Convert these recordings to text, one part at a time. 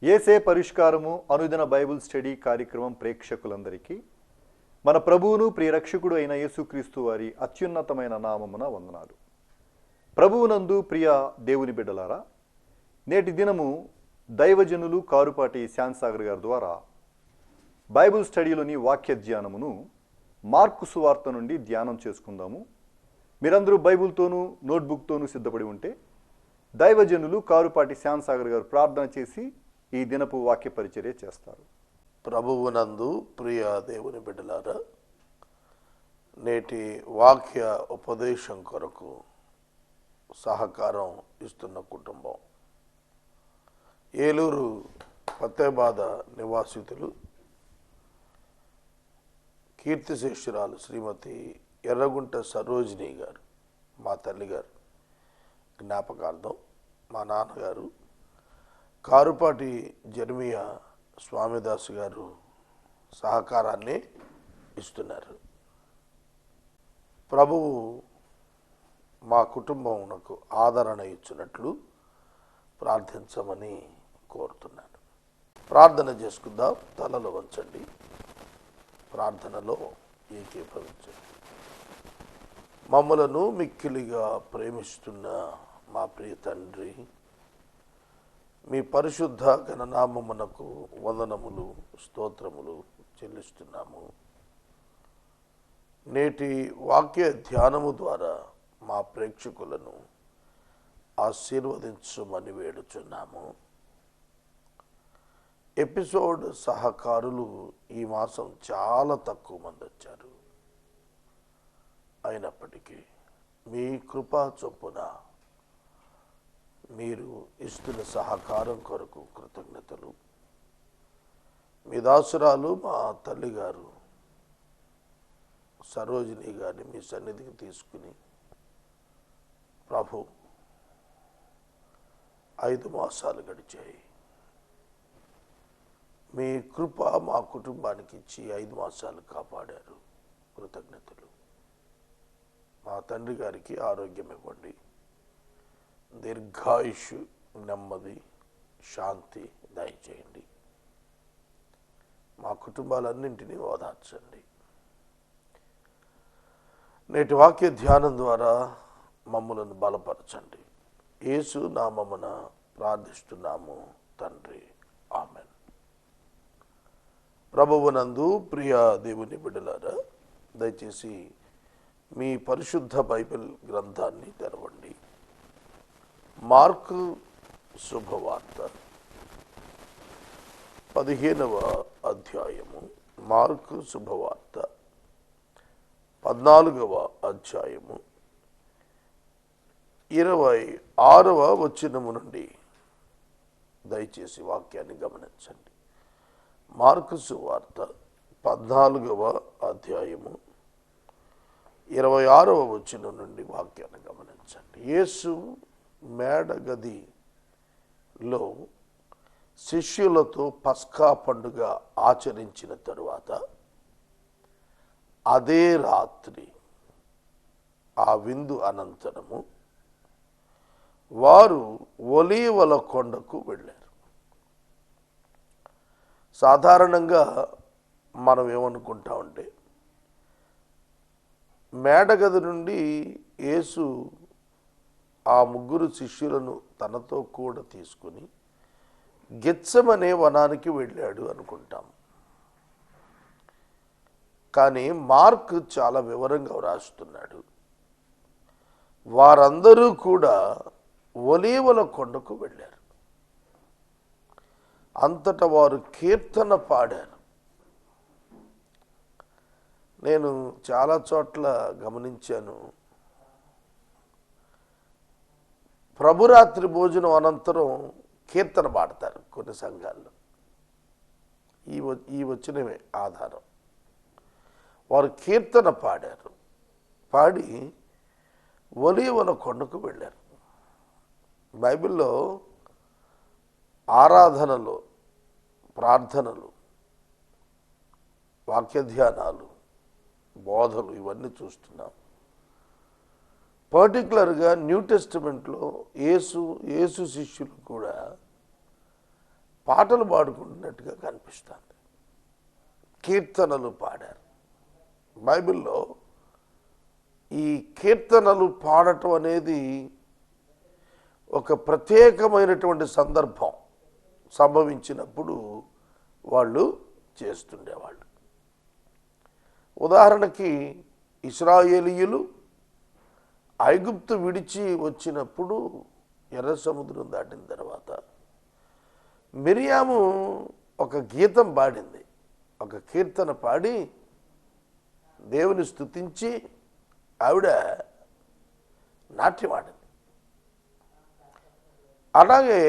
యేసే పరిష్కారము అనుదిన Bible study కార్యక్రమం ప్రేక్షకులందరికీ మన ప్రభువును ప్రియరక్షకుడు అయిన యేసుక్రీస్తు వారి అత్యున్నతమైన నామమున వందనాలు. ప్రభువునందు ప్రియ దేవుని బిడ్డలారా, నేటి దినము దైవజనులు కారుపాటి శ్యాన్సాగర్ గారి ద్వారా బైబిల్ స్టడీలోని వాక్య ధ్యానమును మార్కు సువార్త నుండి ధ్యానం చేసుకుందాము. మీరందరూ బైబిల్తోనూ నోట్బుక్తోనూ సిద్ధపడి ఉంటే దైవజనులు కారుపాటి శ్యాన్సాగర్ గారు ప్రార్థన చేసి ఈ దినపు వాక్య పరిచర్య చేస్తారు. ప్రభువునందు ప్రియ దేవుని బిడ్డలారా, నేటి వాక్య ఉపదేశం కొరకు సహకారం ఇస్తున్న కుటుంబం ఏలూరు పత్తేబాద నివాసితులు కీర్తిశేషురాలు శ్రీమతి ఎర్రగుంట సరోజిని గారు, మా తల్లిగారు జ్ఞాపకార్థం మా నాన్నగారు కారుపాటి జర్మియా స్వామిదాసు గారు సహకారాన్ని ఇస్తున్నారు. ప్రభువు మా కుటుంబమునకు ఆదరణ ఇచ్చినట్లు ప్రార్థించమని కోరుతున్నాను. ప్రార్థన చేసుకుందాం. తలలో వంచండి, ప్రార్థనలో ఏకీభవించండి. మమ్మలను మిక్కిలిగా ప్రేమిస్తున్న మా ప్రియ తండ్రి, మీ పరిశుద్ధ ఘననామమునకు వందనములు స్తోత్రములు చెల్లిస్తున్నాము. నేటి వాక్య ధ్యానము ద్వారా మా ప్రేక్షకులను ఆశీర్వదించమని వేడుచున్నాము. ఎపిసోడ్ సహకారులు ఈ మాసం చాలా తక్కువ మంది వచ్చారు. అయినప్పటికీ మీ కృపా చొప్పున మీరు ఇస్తున్న సహకారం కొరకు కృతజ్ఞతలు. మీ దాసురాలు మా తల్లిగారు సరోజిని గారిని మీ సన్నిధికి తీసుకుని ప్రభు 5 మాసాలు గడిచాయి. మీ కృప మా కుటుంబానికి ఇచ్చి 5 మాసాలు కాపాడారు. కృతజ్ఞతలు. మా తండ్రి గారికి ఆరోగ్యం ఇవ్వండి, దీర్ఘాయుష్, నెమ్మది, శాంతి దయచేయండి. మా కుటుంబాలన్నింటినీ ఓదార్చండి. నేటి వాక్య ధ్యానం ద్వారా మమ్మలను బలపరచండి. యేసు నామమున ప్రార్థిస్తున్నాము తండ్రి, ఆమెన్. ప్రభువునందు ప్రియ దేవుని బిడ్డలారా, దయచేసి మీ పరిశుద్ధ బైబిల్ గ్రంథాన్ని తెరవండి. మార్కు శుభవార్త 15వ అధ్యాయము. మార్కు శుభవార్త 14వ అధ్యాయము 26వ వచనము నుండి దయచేసి వాక్యాన్ని గమనించండి. మార్కు సువార్త 14వ అధ్యాయము 26వ వచనం నుండి వాక్యాన్ని గమనించండి. యేసు మేడగదిలో శిష్యులతో పస్కా పండుగ ఆచరించిన తరువాత అదే రాత్రి ఆ విందు అనంతరము వారు ఒలీవల కొండకు వెళ్ళారు. సాధారణంగా మనం ఏమనుకుంటామంటే, మేడగది నుండి యేసు ఆ 3 శిష్యులను తనతో కూడా తీసుకుని గెత్సెమనే వనానికి వెళ్ళాడు అనుకుంటాం. కానీ మార్క్ చాలా వివరంగా వ్రాస్తున్నాడు. వారందరూ కూడా ఒలీవల కొండకు వెళ్ళారు. అంతటా వారు కీర్తన పాడారు. నేను చాలా చోట్ల గమనించాను, ప్రభురాత్రి భోజనం అనంతరం కీర్తన పాడతారు కొన్ని సంఘాల్లో. ఈ వచనమే ఆధారం. వారు కీర్తన పాడారు. పాడి ఒలీవల కొండకు వెళ్ళారు. బైబిల్లో ఆరాధనలు, ప్రార్థనలు, వాక్య ధ్యానాలు, బోధలు ఇవన్నీ చూస్తున్నాం. పర్టికులర్గా న్యూ టెస్టిమెంట్లో యేసు శిష్యులు కూడా పాటలు పాడుకుంటున్నట్టుగా కనిపిస్తుంది. కీర్తనలు పాడారు. బైబిల్లో ఈ కీర్తనలు పాడటం అనేది ఒక ప్రత్యేకమైనటువంటి సందర్భం సంభవించినప్పుడు వాళ్ళు చేస్తుండేవాళ్ళు. ఉదాహరణకి ఇశ్రాయేలీయులు ఐగుప్తు విడిచి వచ్చినప్పుడు ఎర్ర సముద్రం దాటిన తర్వాత మిరియాము ఒక గీతం పాడింది, ఒక కీర్తన పాడి దేవుని స్తుతించి ఆవిడ నాట్యం ఆడింది. అలాగే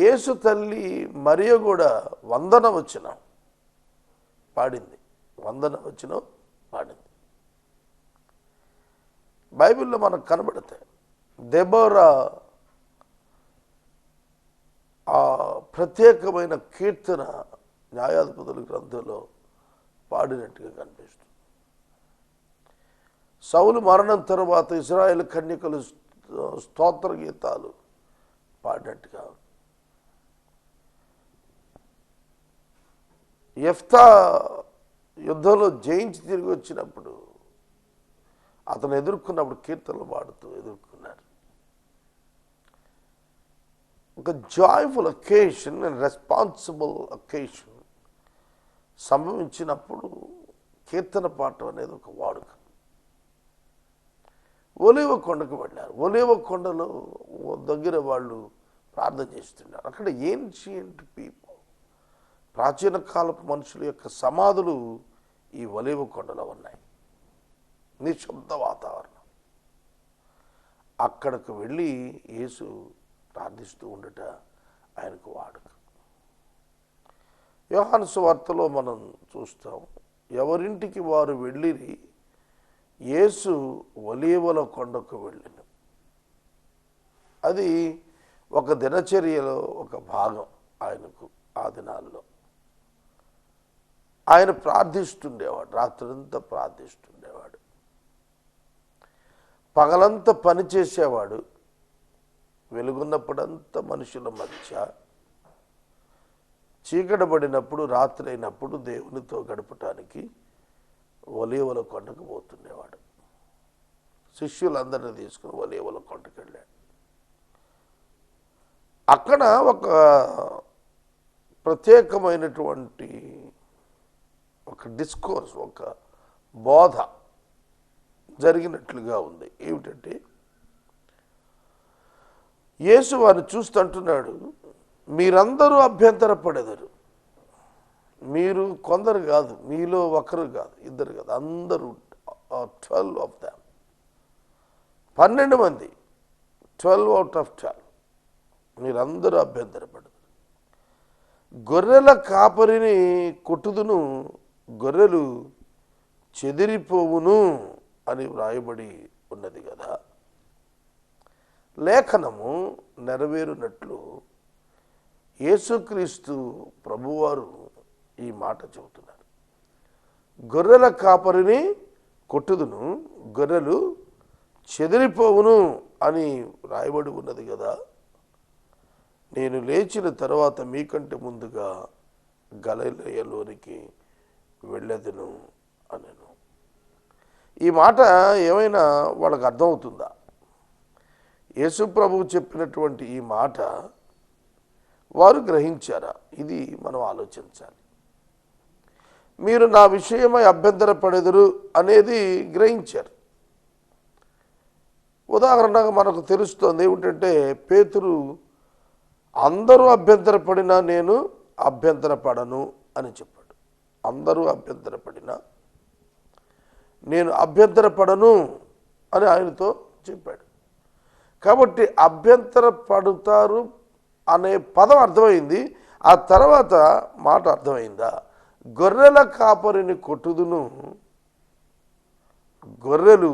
యేసు తల్లి మరియ కూడా వందనవచనం పాడింది, వందనవచనం పాడింది. బైబిల్లో మనకు కనబడతాయి. దెబోరా ఆ ప్రత్యేకమైన కీర్తన న్యాయాధిపతుల గ్రంథంలో పాడినట్టుగా కనిపిస్తుంది. సౌలు మరణం తరువాత ఇశ్రాయేలు కన్యకలు స్తోత్ర గీతాలు పాడినట్టుగా, యెఫ్తా యుద్ధంలో జయించి తిరిగి వచ్చినప్పుడు అతను ఎదుర్కొన్నప్పుడు కీర్తనలు పాడుతూ ఎదుర్కొన్నారు. ఒక joyful occasion and responsible occasion సంభవించినప్పుడు కీర్తన పాడటం అనేది ఒక వాడుక. ఒలీవ కొండకు వెళ్ళారు. ఒలీవ కొండలో దగ్గర వాళ్ళు ప్రార్థన చేస్తున్నారు. అక్కడ ఏన్షియంట్ పీపుల్, ప్రాచీన కాలపు మనుషుల యొక్క సమాధులు ఈ ఒలీవ కొండలో ఉన్నాయి. నిశ్శబ్ద వాతావరణం. అక్కడకు వెళ్ళి యేసు ప్రార్థిస్తూ ఉండట ఆయనకు వాడుక. యోహాను సువార్తలో మనం చూస్తాం, ఎవరింటికి వారు వెళ్ళిరి, యేసు ఒలీవల కొండకు వెళ్ళెను. అది ఒక దినచర్యలో ఒక భాగం ఆయనకు. ఆ దినాల్లో ఆయన ప్రార్థిస్తుండేవాడు, రాత్రంతా ప్రార్థిస్తుండేవాడు, పగలంతా పని చేసేవాడు. వెలుగున్నప్పుడంతా మనుషుల మధ్య, చీకటబడినప్పుడు రాత్రి అయినప్పుడు దేవునితో గడపటానికి ఒలీవల కొండకు పోతుండేవాడు. శిష్యులందరినీ తీసుకుని ఒలీవల కొండకు వెళ్ళాడు. అక్కడ ఒక ప్రత్యేకమైనటువంటి ఒక డిస్కోర్స్, ఒక బోధ జరిగినట్లుగా ఉంది. ఏమిటంటే యేసు వారిని చూస్తుంటున్నాడు, మీరందరూ అభ్యంతరపడెదరు. మీరు కొందరు కాదు, మీలో ఒకరు కాదు, ఇద్దరు కాదు, అందరూ 12 of them, 12 మంది, 12 out of 12 మీరందరూ అభ్యంతరపడదు. గొర్రెల కాపరిని కొట్టుదును, గొర్రెలు చెదిరిపోవును అని వ్రాయబడి ఉన్నది కదా. లేఖనము నెరవేరునట్లు యేసుక్రీస్తు ప్రభువారు ఈ మాట చెబుతున్నారు. గొర్రెల కాపరిని కొట్టుదును, గొర్రెలు చెదిరిపోవును అని రాయబడి ఉన్నది కదా. నేను లేచిన తర్వాత మీకంటే ముందుగా గలిలయలోనికి వెళ్ళెదను అనెను. ఈ మాట ఏమైనా వాళ్ళకి అర్థమవుతుందా? యేసు ప్రభువు చెప్పినటువంటి ఈ మాట వారు గ్రహించారా? ఇది మనం ఆలోచించాలి. మీరు నా విషయమై అభ్యంతరపడెదరు అనేది గ్రహించారు. ఉదాహరణగా మనకు తెలుస్తోంది ఏమిటంటే, పేతురు అందరూ అభ్యంతరపడినా నేను అభ్యంతరపడను అని చెప్పాడు. అందరూ అభ్యంతరపడినా నేను అభ్యంతరపడను అని ఆయనతో చెప్పాడు. కాబట్టి అభ్యంతరపడతారు అనే పదం అర్థమైంది. ఆ తర్వాత మాట అర్థమైందా? గొర్రెల కాపరిని కొట్టుదును, గొర్రెలు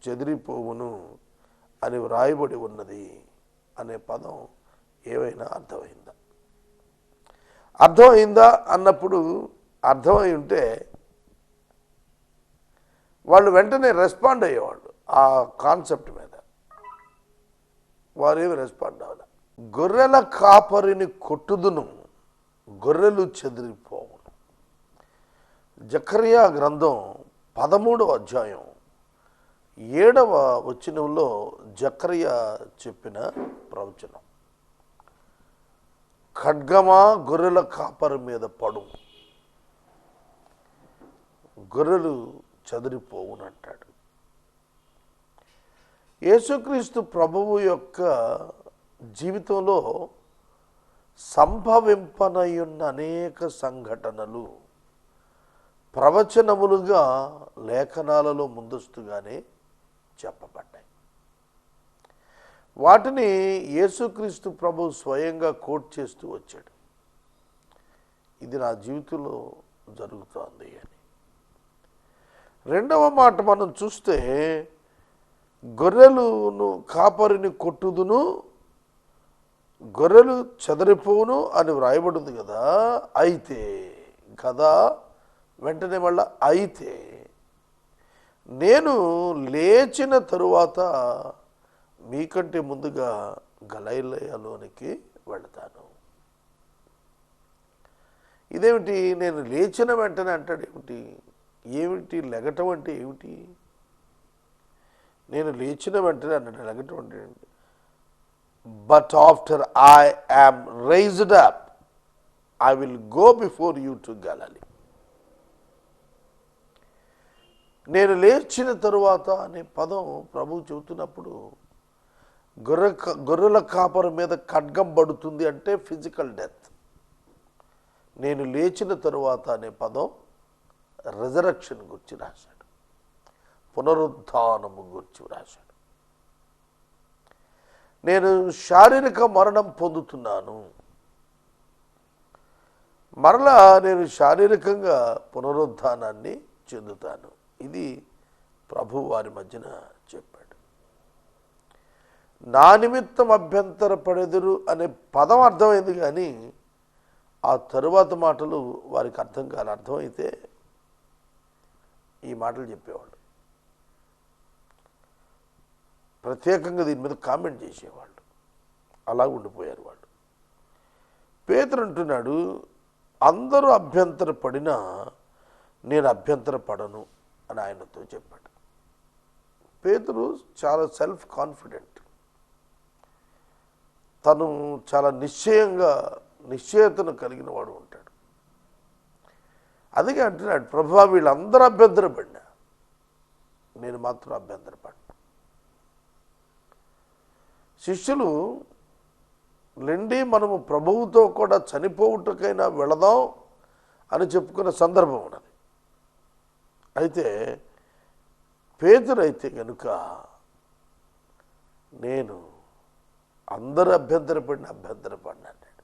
చెదిరిపోవును అని వ్రాయబడి ఉన్నది అనే పదం ఏమైనా అర్థమైందా? అర్థమైందా అన్నప్పుడు, అర్థమై ఉంటే వాళ్ళు వెంటనే రెస్పాండ్ అయ్యేవాళ్ళు. ఆ కాన్సెప్ట్ మీద వారేమి రెస్పాండ్ అవ్వాలి. గొర్రెల కాపరిని కొట్టుదును, గొర్రెలు చెదిరిపోవును. జకర్యా గ్రంథం 13వ అధ్యాయం 7వ వచనంలో జకర్యా చెప్పిన ప్రవచనం. ఖడ్గమా గొర్రెల కాపరి మీద పడు, గొర్రెలు చెదిరిపోవునంటాడు. యేసుక్రీస్తు ప్రభువు యొక్క జీవితంలో సంభవింపనయున్న అనేక సంఘటనలు ప్రవచనములుగా లేఖనాలలో ముందస్తుగానే చెప్పబడ్డాయి. వాటిని యేసుక్రీస్తు ప్రభు స్వయంగా కోట్ చేస్తూ వచ్చాడు. ఇది నా జీవితంలో జరుగుతోంది అని. రెండవ మాట మనం చూస్తే, గొర్రెలను కాపరిని కొట్టుదును, గొర్రెలు చెదరిపోవును అని వ్రాయబడింది కదా. అయితే కదా వెంటనే మళ్ళా అయితే నేను లేచిన తరువాత మీకంటే ముందుగా గలిలయలోనికి వెళతాను. ఇదేమిటి? నేను లేచిన వెంటనే అంటాడు ఏమిటి? ఏమిటి లెగటం అంటే ఏమిటి? నేను లేచిన వెంటనే అన్నాడు లెగటం అంటే ఏంటి? But after I am raised up I will go before you to Galilee. నేను లేచిన తరువాత అనే పదం ప్రభువు చెబుతున్నప్పుడు గొర్రెల కాపరి మీద ఖడ్గం పడుతుంది అంటే ఫిజికల్ డెత్. నేను లేచిన తరువాత అనే పదం రిజరక్షన్ గురించి రాశాడు, పునరుద్ధానము గురించి రాశాడు. నేను శారీరక మరణం పొందుతున్నాను, మరలా నేను శారీరకంగా పునరుద్ధానాన్ని చెందుతాను. ఇది ప్రభు వారి మధ్యన చెప్పాడు. నా నిమిత్తం అభ్యంతరపడెదరు అనే పదం అర్థమైంది, కానీ ఆ తరువాత మాటలు వారికి అర్థం కాని. అర్థమైతే ఈ మాటలు చెప్పేవాళ్ళు, ప్రత్యేకంగా దీని మీద కామెంట్ చేసేవాళ్ళు. అలా ఉండిపోయారు వాళ్ళు. పేతురు అంటున్నాడు, అందరూ అభ్యంతరపడినా నేను అభ్యంతరపడను అని ఆయనతో చెప్పాడు. పేతురు చాలా సెల్ఫ్ కాన్ఫిడెంట్, తను చాలా నిశ్చయతను కలిగిన వాడు ఉంటాడు. అందుకే అంటున్నాడు, ప్రభువా వీళ్ళందరూ అభ్యంతరపడినా నేను మాత్రం అభ్యంతరపడ్డా. శిష్యులు లెండి మనము ప్రభువుతో కూడా చనిపోవుటకైనా వెళదాం అని చెప్పుకున్న సందర్భం ఉన్నది. అయితే పేతురైతే కనుక నేను అందరూ అభ్యంతరపడినా అన్నాడు.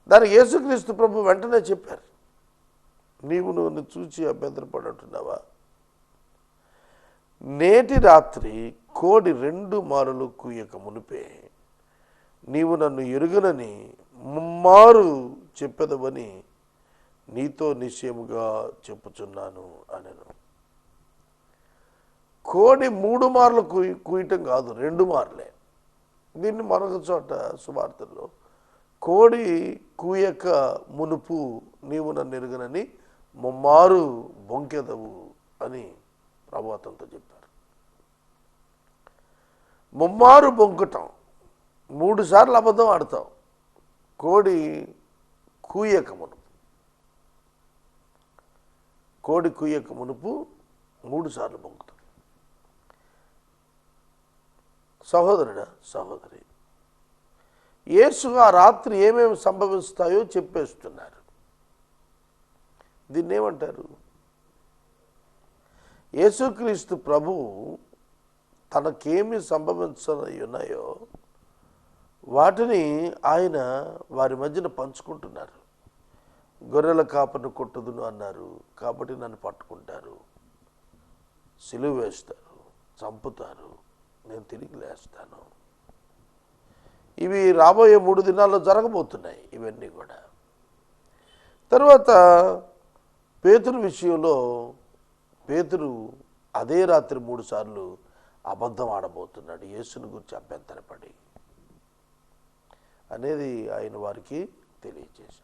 దానికి యేసుక్రీస్తు ప్రభు వెంటనే చెప్పారు, నీవు నన్ను చూచి అభ్యంతరపడుతున్నావా? నేటి రాత్రి కోడి 2 మారులు కూయక మునిపే నీవు నన్ను ఎరుగనని ముమ్మారు చెప్పెదవని నీతో నిశ్చయముగా చెప్పుచున్నాను అనెను. కోడి 3 మార్లు కూయటం కాదు, 2 మార్లే. దీన్ని మరొక చోట సువార్తల్లో కోడి కూయక మునుపు నీవు నన్ను ఎరుగనని ముమ్మారు బొంకెదవు అని ప్రభు అతనితో చెప్పారు. ముమ్మారు బొంకటం, 3 సార్లు అబద్ధం ఆడతావు. కోడి కూయక మునుపు, కోడి కూయక మునుపు 3 సార్లు బొంకుతాం. సహోదరుడా, సహోదరి, యేసు ఆ రాత్రి ఏమేమి సంభవిస్తాయో చెప్పేస్తున్నారు. దీన్ని ఏమంటారు? యేసుక్రీస్తు ప్రభు తనకేమి సంభవించనున్నాయో వాటిని ఆయన వారి మధ్యన పంచుకుంటున్నారు. గొర్రెల కాపరిని కొట్టుదును అన్నారు కాబట్టి నన్ను పట్టుకుంటారు, సిలువ వేస్తారు, చంపుతారు, నేను తిరిగి లేస్తాను. ఇవి రాబోయే 3 దినాల్లో జరగబోతున్నాయి ఇవన్నీ కూడా. తర్వాత పేతురు విషయంలో పేతురు అదే రాత్రి 3 సార్లు అబద్ధం ఆడబోతున్నాడు యేసుని గురించి అభ్యంతరపడి. అనేది ఆయన వారికి తెలియజేశాడు.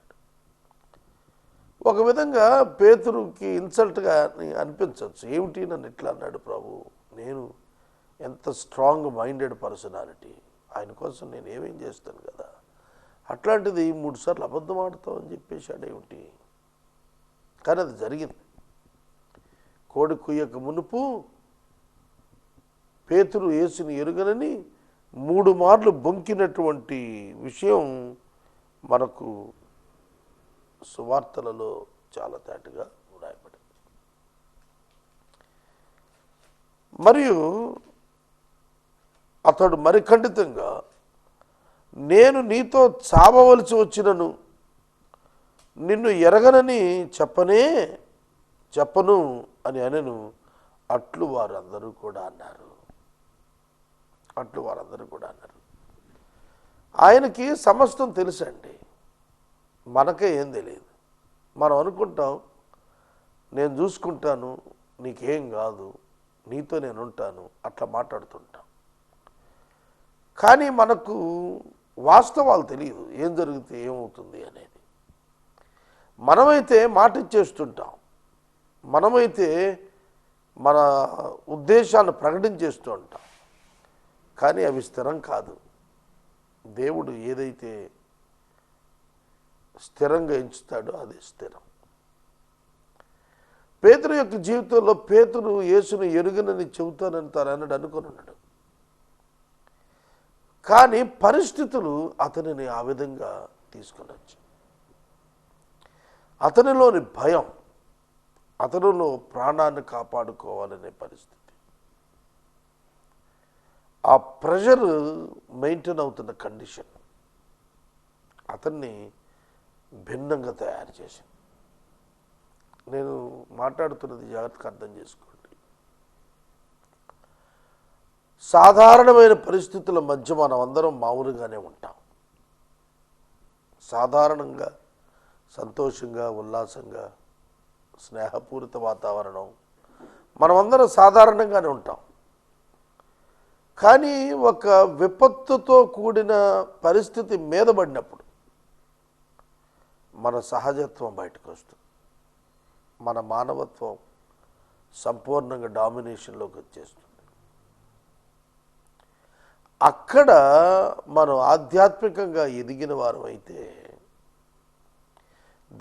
ఒక విధంగా పేతురుకి ఇన్సల్ట్గా అనిపించవచ్చు. ఏమిటి నన్ను ఇట్లా అన్నాడు ప్రభు, నేను ఎంత స్ట్రాంగ్ మైండెడ్ పర్సనాలిటీ, ఆయన కోసం నేను ఏమేం చేస్తాను కదా, అట్లాంటిది 3 సార్లు అబద్ధం ఆడతావు అని చెప్పేశాడు ఏమిటి. కానీ అది జరిగింది. కోడి కుయ్యక మునుపు పేతురు యేసుని ఎరుగనని 3 మార్లు బొంకినటువంటి విషయం మనకు సువార్తలలో చాలా తేటగా వ్రాయబడింది. మరియు అతడు మరి ఖండితంగా, నేను నీతో చావవలసి వచ్చినను నిన్ను ఎరగనని చెప్పను అని అనెను. అట్లు వారందరూ కూడా అన్నారు. ఆయనకి సమస్తం తెలుసండి, మనకే ఏం తెలియదు. మనం అనుకుంటాం నేను చూసుకుంటాను, నీకేం కాదు, నీతో నేను ఉంటాను, అట్లా మాట్లాడుతుంటాం. కానీ మనకు వాస్తవాలు తెలియదు, ఏం జరిగితే ఏమవుతుంది అనేది. మనమైతే మాట ఇచ్చేస్తుంటాం, మనమైతే మన ఉద్దేశాన్ని ప్రకటించేస్తూ ఉంటాం. కానీ అవి స్థిరం కాదు. దేవుడు ఏదైతే స్థిరంగా ఎంచుతాడో అది స్థిరం. పేతురు యొక్క జీవితంలో పేతురు యేసును ఎరుగనని చెబుతానని తాను అనుకుని ఉన్నాడు. కానీ పరిస్థితులు అతనిని ఆ విధంగా తీసుకొని వచ్చాయి. అతనిలోని భయం, అతనిలో ప్రాణాన్ని కాపాడుకోవాలనే పరిస్థితి, ఆ ప్రెషర్ మెయింటైన్ అవుతున్న కండిషన్ అతన్ని భిన్నంగా తయారు చేసింది. నేను మాట్లాడుతున్నది జాగ్రత్తగా అర్థం చేసుకోండి. సాధారణమైన పరిస్థితుల మధ్య మనం అందరం మామూలుగానే ఉంటాం. సాధారణంగా సంతోషంగా, ఉల్లాసంగా, స్నేహపూరిత వాతావరణం, మనమందరం సాధారణంగానే ఉంటాం. కానీ ఒక విపత్తుతో కూడిన పరిస్థితి మీద పడినప్పుడు మన సహజత్వం బయటకు వస్తుంది. మన మానవత్వం సంపూర్ణంగా డామినేషన్లోకి వచ్చేస్తుంది. అక్కడ మనం ఆధ్యాత్మికంగా ఎదిగిన వారం అయితే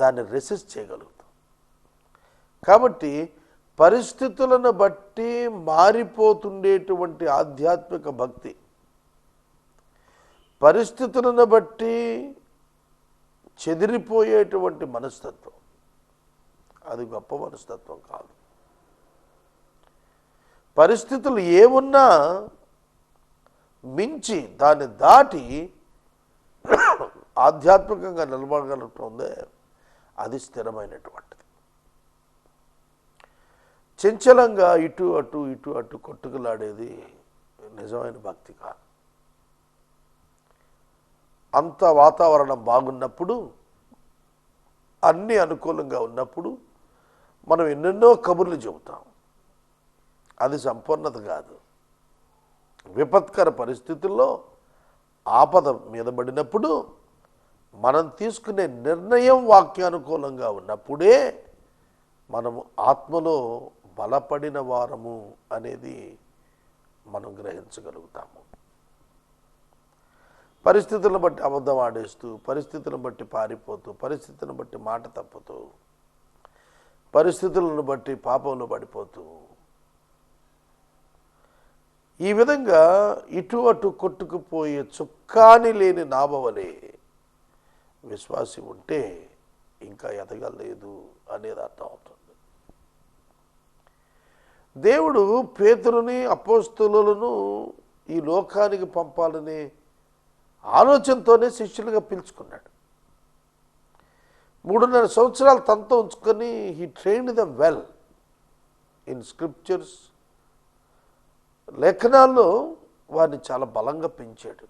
దాన్ని రెసిస్ట్ చేయగలుగుతాం. కాబట్టి పరిస్థితులను బట్టి మారిపోతుండేటువంటి ఆధ్యాత్మిక భక్తి, పరిస్థితులను బట్టి చెదిరిపోయేటువంటి మనస్తత్వం, అది గొప్ప మనస్తత్వం కాదు. పరిస్థితులు ఏమున్నా మించి దాన్ని దాటి ఆధ్యాత్మికంగా నిలబడగలుగుతుందే అది స్థిరమైనటువంటిది. చంచలంగా ఇటు అటు కొట్టుకులాడేది నిజమైన భక్తి కాదు. అంత వాతావరణం బాగున్నప్పుడు, అన్నీ అనుకూలంగా ఉన్నప్పుడు మనం ఎన్నెన్నో కబుర్లు చెబుతాం. అది సంపూర్ణత కాదు. విపత్కర పరిస్థితుల్లో ఆపద మీద పడినప్పుడు మనం తీసుకునే నిర్ణయం వాక్యానుకూలంగా ఉన్నప్పుడే మనము ఆత్మలో బలపడిన వారము అనేది మనం గ్రహించగలుగుతాము. పరిస్థితులను బట్టి అబద్ధం ఆడేస్తూ, పరిస్థితులను బట్టి పారిపోతూ, పరిస్థితులను బట్టి మాట తప్పుతూ, పరిస్థితులను బట్టి పాపంలో పడిపోతూ, ఈ విధంగా ఇటు అటు కొట్టుకుపోయే చుక్కాని లేని నాబవలే విశ్వాసి ఉంటే ఇంకా ఎదగలేదు అనేది అర్థమవుతుంది. దేవుడు పేతురుని, అపోస్తలులను ఈ లోకానికి పంపాలనే ఆలోచనతోనే శిష్యులుగా పిలుచుకున్నాడు. 3.5 సంవత్సరాలు తనతో ఉంచుకొని he trained them well in scriptures. లేఖనాల్లో వారిని చాలా బలంగా పెంచాడు,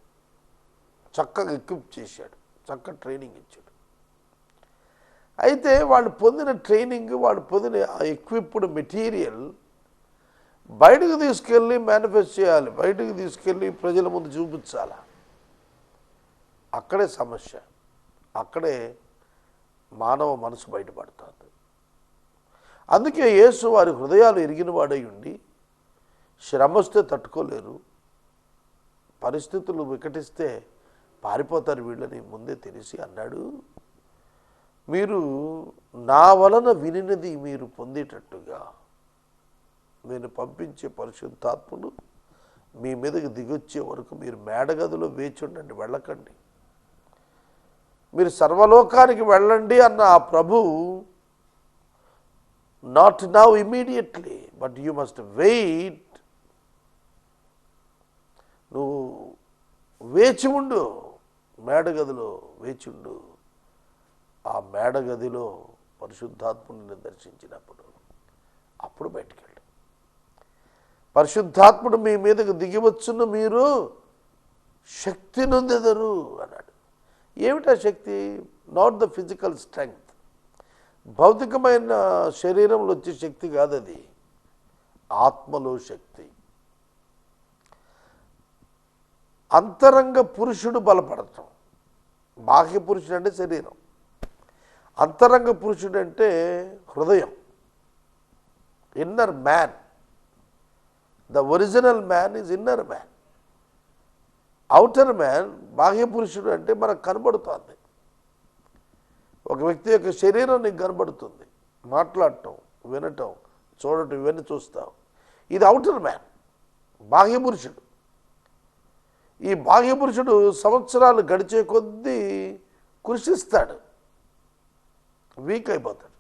చక్కగా ఎక్విప్ చేశాడు, చక్కగా ట్రైనింగ్ ఇచ్చాడు. అయితే వాళ్ళు పొందిన ట్రైనింగ్, వాళ్ళు పొందిన ఆ ఎక్విప్డ్ మెటీరియల్ బయటకు తీసుకెళ్ళి మేనిఫెస్ట్ చేయాలి, బయటకు తీసుకెళ్ళి ప్రజల ముందు చూపించాలి. అక్కడే సమస్య, అక్కడే మానవ మనసు బయటపడుతుంది. అందుకే యేసు వారి హృదయాలు ఎరిగిన వాడై ఉండి శ్రమ వస్తే తట్టుకోలేరు, పరిస్థితులు వికటిస్తే పారిపోతారు వీళ్ళని ముందే తెలిసి అన్నాడు, మీరు నా వలన వినినది మీరు పొందేటట్టుగా నేను పంపించే పరిశుద్ధాత్ముడు మీ మీదకి దిగొచ్చే వరకు మీరు మేడగదిలో వేచి ఉండండి, వెళ్ళకండి. మీరు సర్వలోకానికి వెళ్ళండి అన్న ఆ ప్రభు not now immediately but you must wait. నువ్వు వేచి ఉండు, మేడగదిలో వేచి ఉండు. ఆ మేడగదిలో పరిశుద్ధాత్ముడిని దర్శించినప్పుడు అప్పుడు బయటికి వెళ్ళు. పరిశుద్ధాత్ముడు మీ మీదకు దిగివచ్చును, మీరు శక్తి నొందెదరు అన్నాడు. ఏమిటా శక్తి? నాట్ ద ఫిజికల్ స్ట్రెంగ్త్, భౌతికమైన శరీరంలో వచ్చే శక్తి కాదు, అది ఆత్మలో శక్తి. అంతరంగ పురుషుడు బలపడటం. బాహ్య పురుషుడు అంటే శరీరం, అంతరంగ పురుషుడు అంటే హృదయం, inner man. The original man is inner man. Outer man, బాహ్య పురుషుడు అంటే మనకు కనబడుతుంది. ఒక వ్యక్తి యొక్క శరీరం నీకు కనబడుతుంది, మాట్లాడటం, వినటం, చూడటం, ఇవన్నీ చూస్తావు. ఇది అవుటర్ మ్యాన్, బాహ్య పురుషుడు. ఈ బాహ్య పురుషుడు సంవత్సరాలు గడిచే కొద్దీ కృషిస్తాడు, వీక్ అయిపోతాడు.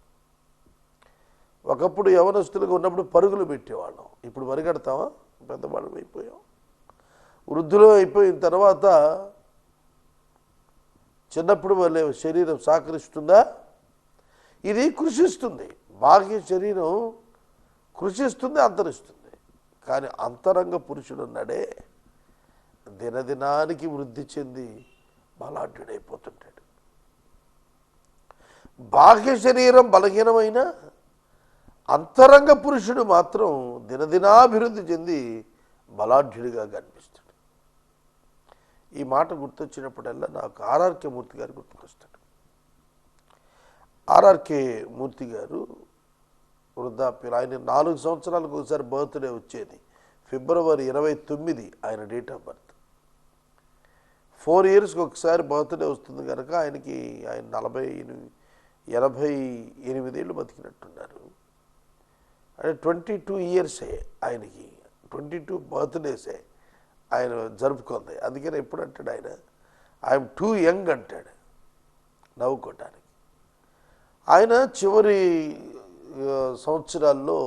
ఒకప్పుడు యవనస్తులుగా ఉన్నప్పుడు పరుగులు పెట్టేవాళ్ళం, ఇప్పుడు పరిగెడతామా? పెద్దవాళ్ళం అయిపోయాం. వృద్ధులు అయిపోయిన తర్వాత చిన్నప్పుడు వాళ్ళ శరీరం సహకరిస్తుందా? ఇది కృషిస్తుంది. బాహ్య శరీరం కృషిస్తుంది, అంతరిస్తుంది. కానీ అంతరంగ పురుషుడు ఉన్నాడే, దినదినానికి వృద్ధి చెంది బలాఢ్యుడైపోతుంటాడు. బాహ్య శరీరం బలహీనమైన అంతరంగ పురుషుడు మాత్రం దినదినాభివృద్ధి చెంది బలాఢ్యుడిగా కనిపిస్తాడు. ఈ మాట గుర్తొచ్చినప్పుడల్లా నాకు ఆర్ఆర్కే మూర్తి గారు గుర్తుకొస్తాడు. ఆర్ఆర్కే మూర్తి గారు వృద్ధాప్యులు. ఆయన 4 సంవత్సరాలకు ఒకసారి బర్త్డే వచ్చేది. ఫిబ్రవరి 29 ఆయన డేట్ ఆఫ్ బర్త్. 4 ఇయర్స్కి ఒకసారి బర్త్డే వస్తుంది కనుక ఆయన 88 ఏళ్ళు బతికినట్టున్నారు. అంటే 22 ఇయర్సే ఆయనకి, 22 బర్త్డేసే ఆయన జరుపుకుంది. అందుకని ఎప్పుడు అంటాడు ఆయన, ఐఎమ్ టూ యంగ్ అంటాడు నవ్వుకోవటానికి. ఆయన చివరి సంవత్సరాల్లో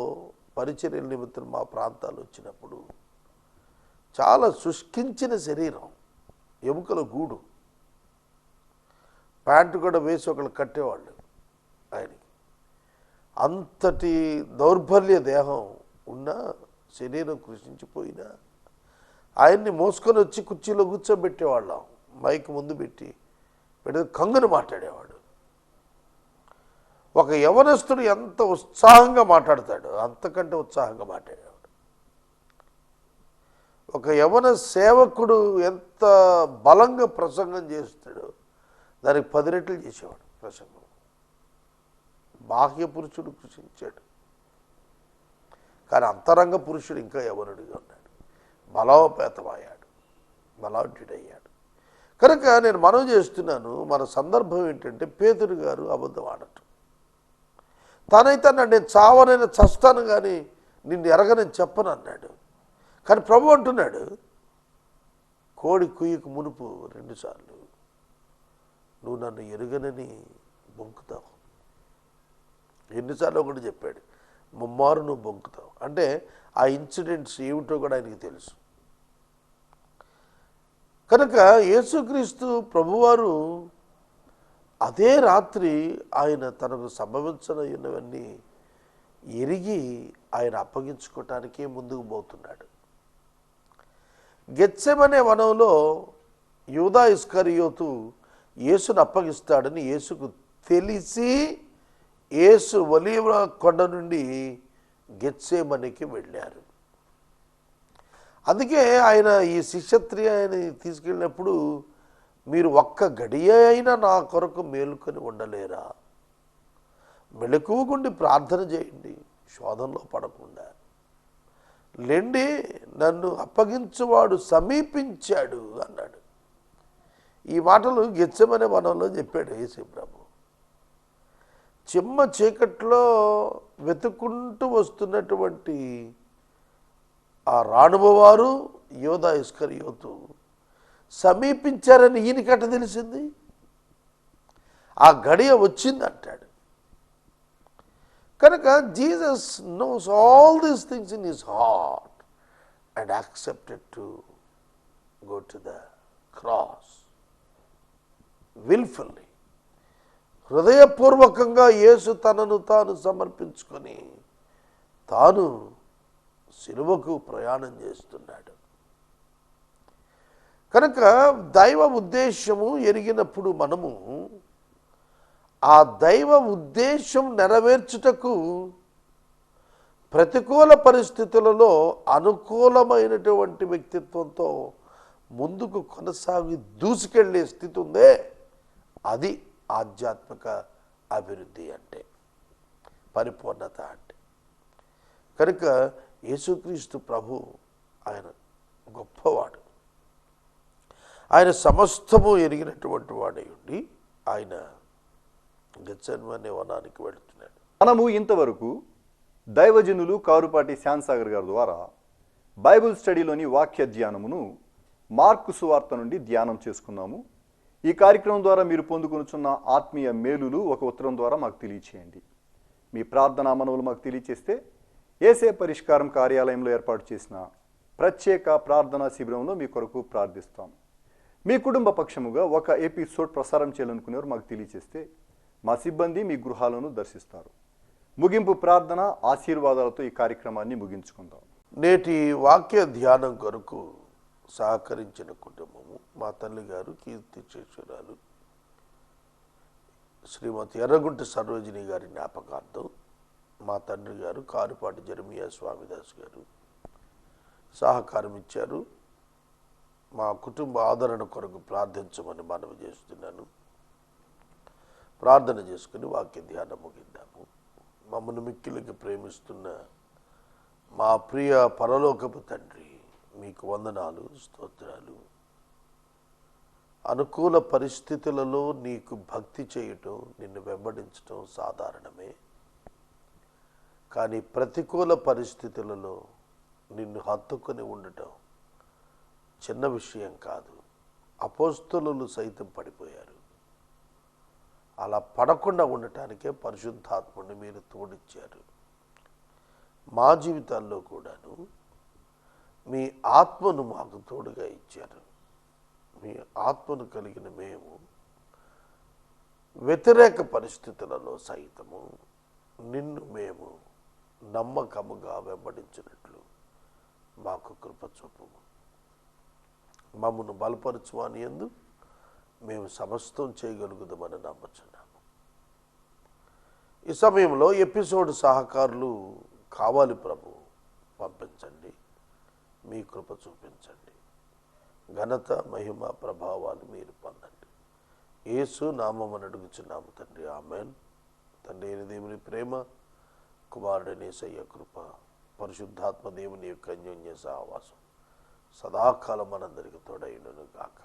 పరిచర్యల నిమిత్తం మా ప్రాంతాలు వచ్చినప్పుడు చాలా శుష్కించిన శరీరం, ఎముకల గూడు, ప్యాంటు కూడా వేసి ఒకళ్ళు కట్టేవాళ్ళు ఆయనకి. అంతటి దౌర్బల్య దేహం ఉన్న శరీరం కృషించిపోయినా ఆయన్ని మోసుకొని వచ్చి కుర్చీలో కూర్చోబెట్టేవాళ్ళం, మైక్ ముందు పెట్టి కంగును మాట్లాడేవాడు. ఒక యవనస్తుడు ఎంత ఉత్సాహంగా మాట్లాడతాడు అంతకంటే ఉత్సాహంగా మాట్లాడేవాడు. ఒక యవన సేవకుడు ఎంత బలంగా ప్రసంగం చేస్తాడో దానికి 10 రెట్లు చేసేవాడు ప్రసంగం. బాహ్య పురుషుడు కృషించాడు, కానీ అంతరంగ పురుషుడు ఇంకా యవనుడిగా ఉన్నాడు, బలోపేతమయ్యాడు, బలాఢ్యుడయ్యాడు. కనుక నేను మనవి చేస్తున్నాను, మన సందర్భం ఏంటంటే పేతురు గారు అబద్ధం ఆడటం. తనైతే నేను చావనైనా చస్తాను కానీ నిన్ను ఎరగనని చెప్పను అన్నాడు. కానీ ప్రభు అంటున్నాడు, కోడి కుయ్యకు మునుపు 2 సార్లు నువ్వు నన్ను ఎరుగనని బొంకుతావు. ఎన్నిసార్లు ఒకటి చెప్పాడు, ముమ్మారు నువ్వు బొంకుతావు. అంటే ఆ ఇన్సిడెంట్స్ ఏమిటో కూడా ఆయనకి తెలుసు. కనుక యేసుక్రీస్తు ప్రభువారు అదే రాత్రి ఆయన తనకు సంభవించనున్నవన్నీ ఎరిగి ఆయన అప్పగించుకోవటానికే ముందుకు పోతున్నాడు. గెత్సెమనే వనంలో యూదా ఇస్కరియోతు యేసును అప్పగిస్తాడని యేసుకు తెలిసి యేసు ఒలీవ కొండ నుండి గెత్సెమనేకి వెళ్ళారు. అందుకే ఆయన ఈ శిష్యత్రియాన్ని తీసుకెళ్ళినప్పుడు మీరు ఒక్క గడియ అయినా నా కొరకు మేలుకొని ఉండలేరా? మెలకువగుండి ప్రార్థన చేయండి, శోధనలో పడకుండా. లెండి, నన్ను అప్పగించువాడు సమీపించాడు అన్నాడు. ఈ మాటలు గెత్సెమనే వనంలో చెప్పాడు యేసు ప్రభు. చిమ్మ చీకట్లో వెతుక్కుంటూ వస్తున్నటువంటి ఆ రాణువవారు యోధా ఇస్కరియోతు సమీపించారని ఈయనకట తెలిసింది. ఆ గడియ వచ్చింది అంటాడు. కనుక Jesus nose all these things in his heart and accepted to go to the cross wilfully. హృదయపూర్వకంగా యేసు తనను తాను సమర్పించుకొని తాను సిలువకు ప్రయాణం చేస్తున్నాడు. కనుక దైవ ఉద్దేశము ఎరిగినప్పుడు మనము ఆ దైవ ఉద్దేశం నెరవేర్చుటకు ప్రతికూల పరిస్థితులలో అనుకూలమైనటువంటి వ్యక్తిత్వంతో ముందుకు కొనసాగి దూసుకెళ్లే స్థితి ఉందే, అది ఆధ్యాత్మిక అభివృద్ధి అంటే, పరిపూర్ణత అంటే. కనుక యేసుక్రీస్తు ప్రభు ఆయన గొప్పవాడు. ఆయన సమస్తము ఎరిగినటువంటి వాడై ఉండి ఆయన గెత్సెమనే వనానికి వెళుతున్నాడు. మనము ఇంతవరకు దైవజనులు కారుపాటి శ్యాన్సాగర్ గారి ద్వారా బైబిల్ స్టడీలోని వాక్య ధ్యానమును మార్కు సువార్త నుండి ధ్యానం చేసుకున్నాము. ఈ కార్యక్రమం ద్వారా మీరు పొందుకొనుచున్న ఆత్మీయ మేలులు ఒక ఉత్తరం ద్వారా మాకు తెలియచేయండి. మీ ప్రార్థనా మనవులు మాకు తెలియచేస్తే ఏసే పరిష్కారం కార్యాలయంలో ఏర్పాటు చేసిన ప్రత్యేక ప్రార్థనా శిబిరంలో మీ కొరకు ప్రార్థిస్తాం. మీ కుటుంబ పక్షముగా ఒక ఎపిసోడ్ ప్రసారం చేయాలనుకునేవారు మాకు తెలియచేస్తే మా సిబ్బంది మీ గృహాలను దర్శిస్తారు. ముగింపు ప్రార్థన ఆశీర్వాదాలతో ఈ కార్యక్రమాన్ని ముగించుకుందాం. నేటి వాక్య ధ్యానం కొరకు సహకరించిన కుటుంబము మా తల్లి గారు కీర్తి శేషురాలు శ్రీమతి ఎర్రగుంట సరోజిని గారి జ్ఞాపకార్థం మా తండ్రి గారు కారుపాటి జెరమియా స్వామిదాస్ గారు సహకారం ఇచ్చారు. మా కుటుంబ ఆదరణ కొరకు ప్రార్థించమని మనవి చేస్తున్నాను. ప్రార్థన చేసుకుని వాక్య ధ్యానం ముగిద్దాము. మమ్మల్ని మిక్కిలికి ప్రేమిస్తున్న మా ప్రియ పరలోకపు తండ్రి, మీకు వందనాలు, స్తోత్రాలు. అనుకూల పరిస్థితులలో నీకు భక్తి చేయటం, నిన్ను వెంబడించటం సాధారణమే. కానీ ప్రతికూల పరిస్థితులలో నిన్ను హత్తుకొని ఉండటం చిన్న విషయం కాదు. అపోస్తలులు సైతం పడిపోయారు. అలా పడకుండా ఉండటానికే పరిశుద్ధాత్మని మీరు తోడిచ్చారు. మా జీవితాల్లో కూడాను మీ ఆత్మను మాకు తోడుగా ఇచ్చారు. మీ ఆత్మను కలిగిన మేము వ్యతిరేక పరిస్థితులలో సైతము నిన్ను మేము నమ్మకముగా వెంబడించినట్లు మాకు కృప చూపుము. మమ్మను బలపరచువాని యందు మేము సమస్తం చేయగలుగుదామని నమ్ముచున్నాము. ఈ సమయంలో ఎపిసోడ్ సహకారులు కావాలి ప్రభు, పంపించండి. మీ కృప చూపించండి. ఘనత, మహిమ, ప్రభావాలు మీరు పొందండి. యేసు నామమున అడుగుచున్నాము తండ్రి, ఆమేన్. తండ్రి అయిన దేవుని ప్రేమ, కుమారుడైన యేసయ్య కృప, పరిశుద్ధాత్మ దేవుని యొక్క అన్యోన్య సహవాసం సదాకాలం మనందరికీ తోడైండును గాక.